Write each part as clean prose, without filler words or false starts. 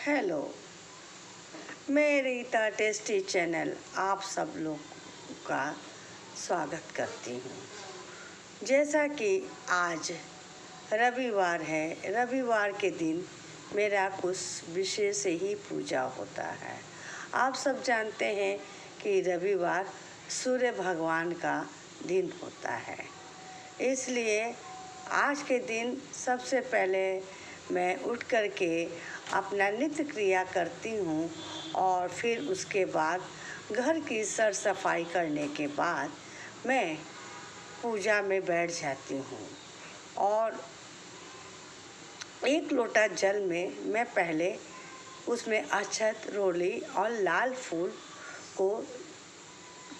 Hello, मैं Rita tasty channel आप सब लोग का स्वागत करती हूँ। जैसा कि आज रविवार है, रविवार के दिन मेरा कुछ विशेष ही पूजा होता है। आप सब जानते हैं कि रविवार सूर्य भगवान का दिन होता है, इसलिए आज के दिन सबसे पहले मैं उठ कर के अपना नित्य क्रिया करती हूँ और फिर उसके बाद घर की सर सफाई करने के बाद मैं पूजा में बैठ जाती हूँ। और एक लोटा जल में मैं पहले उसमें अक्षत, रोली और लाल फूल को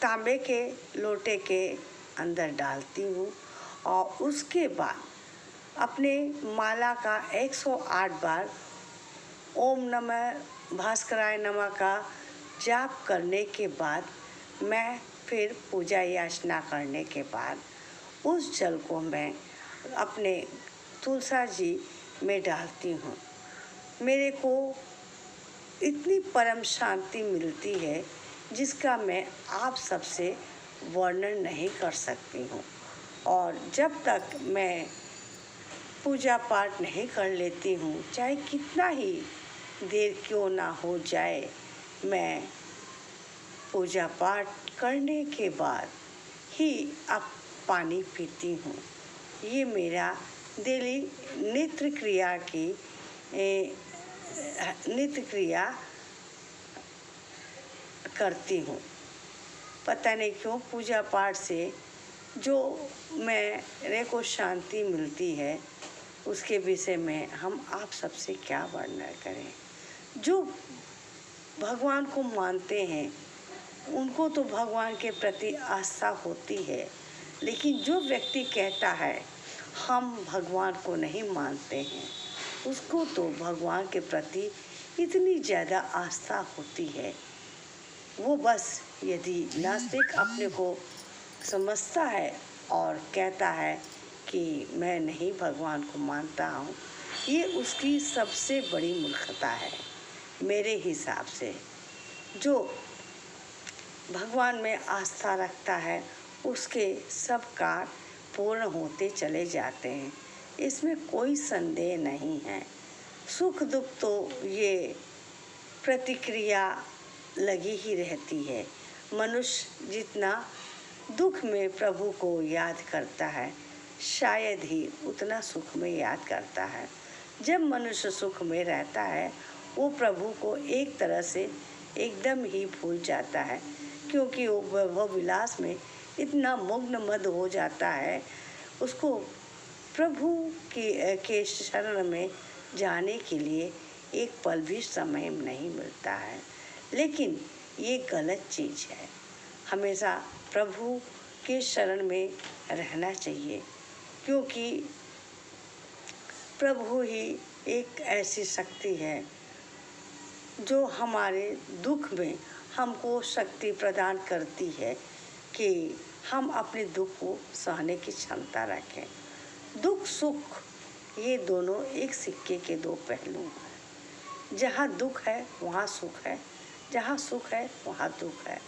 तांबे के लोटे के अंदर डालती हूँ और उसके बाद अपने माला का 108 बार ओम नमः भास्कराय नमः का जाप करने के बाद मैं फिर पूजा याचना करने के बाद उस जल को मैं अपने तुलसा जी में डालती हूँ। मेरे को इतनी परम शांति मिलती है जिसका मैं आप सबसे वर्णन नहीं कर सकती हूँ। और जब तक मैं पूजा पाठ नहीं कर लेती हूँ, चाहे कितना ही देर क्यों ना हो जाए, मैं पूजा पाठ करने के बाद ही अब पानी पीती हूँ। ये मेरा डेली नित्य क्रिया करती हूँ। पता नहीं क्यों पूजा पाठ से जो मेरे को शांति मिलती है उसके विषय में हम आप सबसे क्या वर्णन करें। जो भगवान को मानते हैं उनको तो भगवान के प्रति आस्था होती है, लेकिन जो व्यक्ति कहता है हम भगवान को नहीं मानते हैं, उसको तो भगवान के प्रति इतनी ज़्यादा आस्था होती है। वो बस यदि नास्तिक अपने को समझता है और कहता है कि मैं नहीं भगवान को मानता हूँ, ये उसकी सबसे बड़ी मूर्खता है मेरे हिसाब से। जो भगवान में आस्था रखता है उसके सब कार्य पूर्ण होते चले जाते हैं, इसमें कोई संदेह नहीं है। सुख दुख तो ये प्रतिक्रिया लगी ही रहती है। मनुष्य जितना दुख में प्रभु को याद करता है, शायद ही उतना सुख में याद करता है। जब मनुष्य सुख में रहता है वो प्रभु को एक तरह से एकदम ही भूल जाता है, क्योंकि वो वैभव विलास में इतना मग्न हो जाता है, उसको प्रभु के शरण में जाने के लिए एक पल भी समय नहीं मिलता है। लेकिन ये गलत चीज़ है। हमेशा प्रभु के शरण में रहना चाहिए, क्योंकि प्रभु ही एक ऐसी शक्ति है जो हमारे दुख में हमको शक्ति प्रदान करती है कि हम अपने दुख को सहने की क्षमता रखें। दुख सुख ये दोनों एक सिक्के के दो पहलू हैं। जहाँ दुख है वहाँ सुख है, जहाँ सुख है वहाँ दुख है।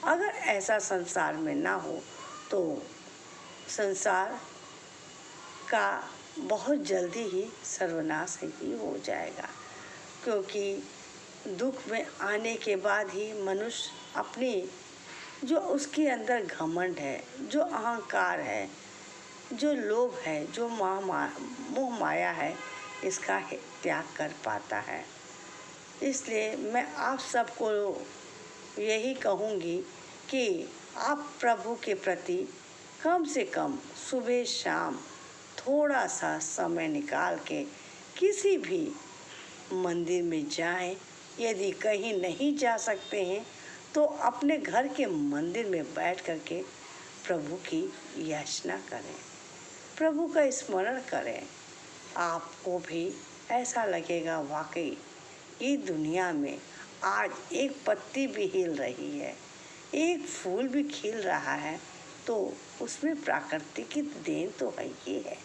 अगर ऐसा संसार में ना हो तो संसार का बहुत जल्दी ही सर्वनाश ही हो जाएगा, क्योंकि दुख में आने के बाद ही मनुष्य अपनी जो उसके अंदर घमंड है, जो अहंकार है, जो लोभ है, जो मोह माया है, इसका त्याग कर पाता है। इसलिए मैं आप सबको यही कहूँगी कि आप प्रभु के प्रति कम से कम सुबह शाम थोड़ा सा समय निकाल के किसी भी मंदिर में जाएं। यदि कहीं नहीं जा सकते हैं तो अपने घर के मंदिर में बैठ कर के प्रभु की याचना करें, प्रभु का स्मरण करें। आपको भी ऐसा लगेगा वाकई ये दुनिया में आज एक पत्ती भी हिल रही है, एक फूल भी खिल रहा है, तो उसमें प्रकृति की देन तो है ही है,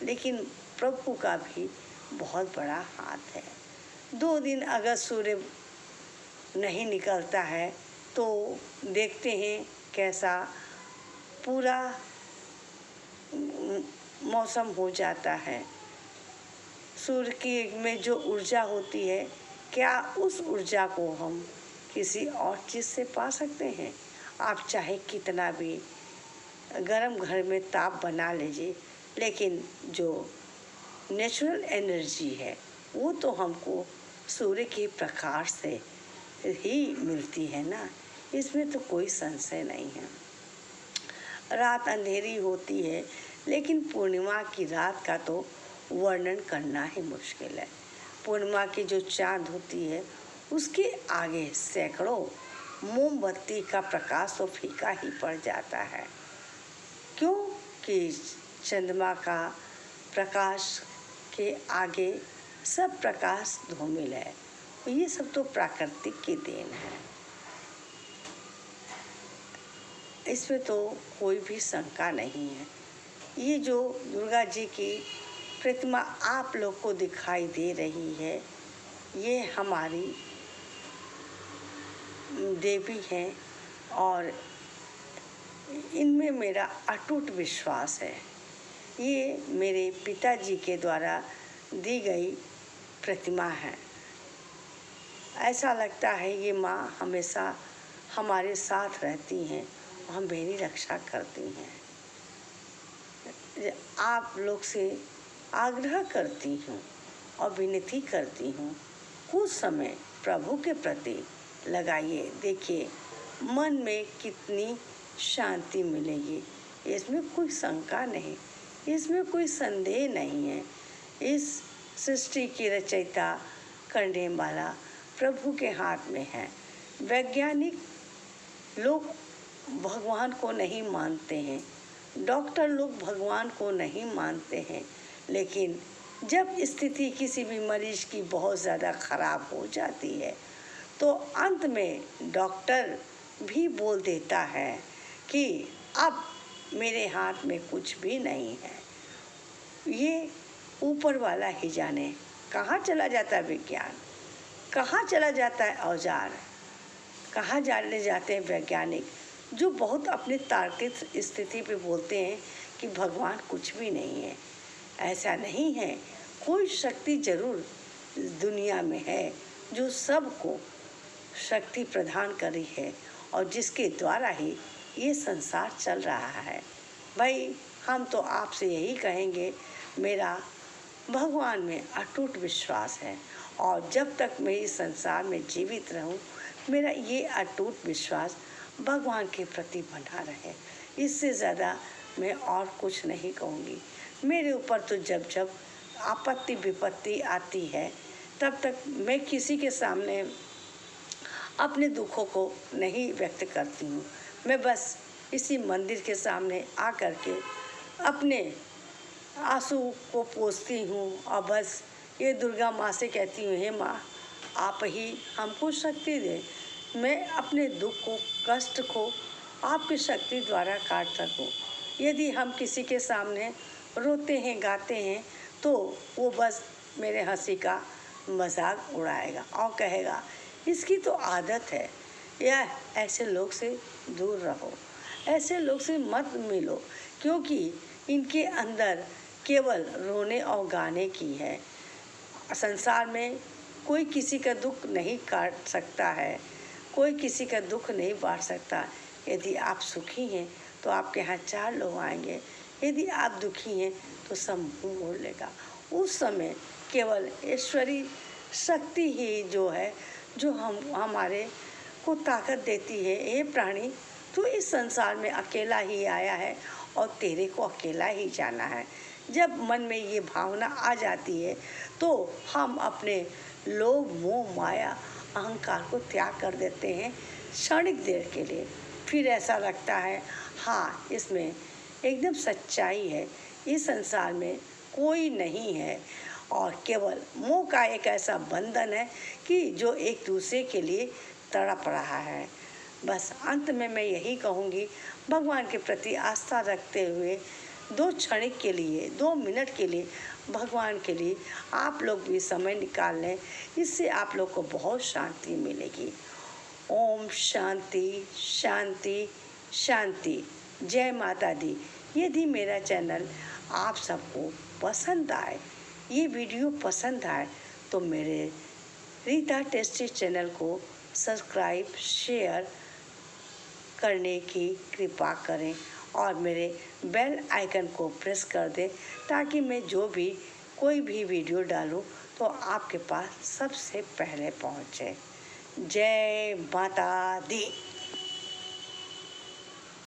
लेकिन प्रभु का भी बहुत बड़ा हाथ है। 2 दिन अगर सूर्य नहीं निकलता है तो देखते हैं कैसा पूरा मौसम हो जाता है। सूर्य की में जो ऊर्जा होती है, क्या उस ऊर्जा को हम किसी और चीज़ से पा सकते हैं? आप चाहे कितना भी गरम घर में ताप बना लीजिए, लेकिन जो नेचुरल एनर्जी है वो तो हमको सूर्य के प्रकाश से ही मिलती है ना, इसमें तो कोई संशय नहीं है। रात अंधेरी होती है, लेकिन पूर्णिमा की रात का तो वर्णन करना ही मुश्किल है। पूर्णिमा की जो चाँद होती है उसके आगे सैकड़ों मोमबत्ती का प्रकाश तो फीका ही पड़ जाता है, क्योंकि चंद्रमा का प्रकाश के आगे सब प्रकाश धूमिल है। ये सब तो प्राकृतिक की देन है, इसमें तो कोई भी शंका नहीं है। ये जो दुर्गा जी की प्रतिमा आप लोग को दिखाई दे रही है, ये हमारी देवी हैं और इनमें मेरा अटूट विश्वास है। ये मेरे पिताजी के द्वारा दी गई प्रतिमा है। ऐसा लगता है ये माँ हमेशा हमारे साथ रहती हैं, हम मेरी रक्षा करती हैं। आप लोग से आग्रह करती हूँ और विनती करती हूँ, कुछ समय प्रभु के प्रति लगाइए, देखिए मन में कितनी शांति मिलेगी। इसमें कोई शंका नहीं, इसमें कोई संदेह नहीं है। इस सृष्टि की रचयिता करने वाला प्रभु के हाथ में है। वैज्ञानिक लोग भगवान को नहीं मानते हैं, डॉक्टर लोग भगवान को नहीं मानते हैं, लेकिन जब स्थिति किसी भी मरीज की बहुत ज़्यादा ख़राब हो जाती है तो अंत में डॉक्टर भी बोल देता है कि अब मेरे हाथ में कुछ भी नहीं है। ये ऊपर वाला ही जाने कहाँ चला जाता है विज्ञान, कहाँ चला जाता है औजार, कहाँ जाने जाते हैं वैज्ञानिक जो बहुत अपने तार्किक स्थिति पे बोलते हैं कि भगवान कुछ भी नहीं है। ऐसा नहीं है, कोई शक्ति जरूर दुनिया में है जो सबको शक्ति प्रदान करी है और जिसके द्वारा ही ये संसार चल रहा है। भाई हम तो आपसे यही कहेंगे, मेरा भगवान में अटूट विश्वास है और जब तक मैं इस संसार में जीवित रहूं, मेरा ये अटूट विश्वास भगवान के प्रति बना रहे। इससे ज़्यादा मैं और कुछ नहीं कहूँगी। मेरे ऊपर तो जब जब आपत्ति विपत्ति आती है तब तक मैं किसी के सामने अपने दुखों को नहीं व्यक्त करती हूँ। मैं बस इसी मंदिर के सामने आ कर के अपने आंसू को पोंछती हूँ और बस ये दुर्गा माँ से कहती हूँ, हे माँ आप ही हमको शक्ति दें, मैं अपने दुख को कष्ट को आपकी शक्ति द्वारा काट सकूँ। यदि हम किसी के सामने रोते हैं गाते हैं तो वो बस मेरे हंसी का मजाक उड़ाएगा और कहेगा इसकी तो आदत है, या ऐसे लोग से दूर रहो, ऐसे लोग से मत मिलो, क्योंकि इनके अंदर केवल रोने और गाने की है। संसार में कोई किसी का दुख नहीं काट सकता है, कोई किसी का दुख नहीं बांट सकता। यदि आप सुखी हैं तो आपके यहाँ 4 लोग आएंगे, यदि आप दुखी हैं तो सब मुँह मोड़ लेगा। उस समय केवल ईश्वरी शक्ति ही जो है जो हमारे को ताकत देती है। हे प्राणी, तू इस संसार में अकेला ही आया है और तेरे को अकेला ही जाना है। जब मन में ये भावना आ जाती है तो हम अपने लोभ मोह माया अहंकार को त्याग कर देते हैं क्षणिक देर के लिए। फिर ऐसा लगता है हाँ इसमें एकदम सच्चाई है, इस संसार में कोई नहीं है और केवल मोह का एक ऐसा बंधन है कि जो एक दूसरे के लिए तड़प रहा है। बस अंत में मैं यही कहूँगी, भगवान के प्रति आस्था रखते हुए 2 क्षणिक के लिए 2 मिनट के लिए भगवान के लिए आप लोग भी समय निकाल लें, इससे आप लोग को बहुत शांति मिलेगी। ओम शांति शांति शांति। जय माता दी। यदि मेरा चैनल आप सबको पसंद आए, ये वीडियो पसंद आए, तो मेरे रीता टेस्टी चैनल को सब्सक्राइब शेयर करने की कृपा करें और मेरे बेल आइकन को प्रेस कर दें, ताकि मैं जो भी कोई भी वीडियो डालूं तो आपके पास सबसे पहले पहुंचे। जय माता दी।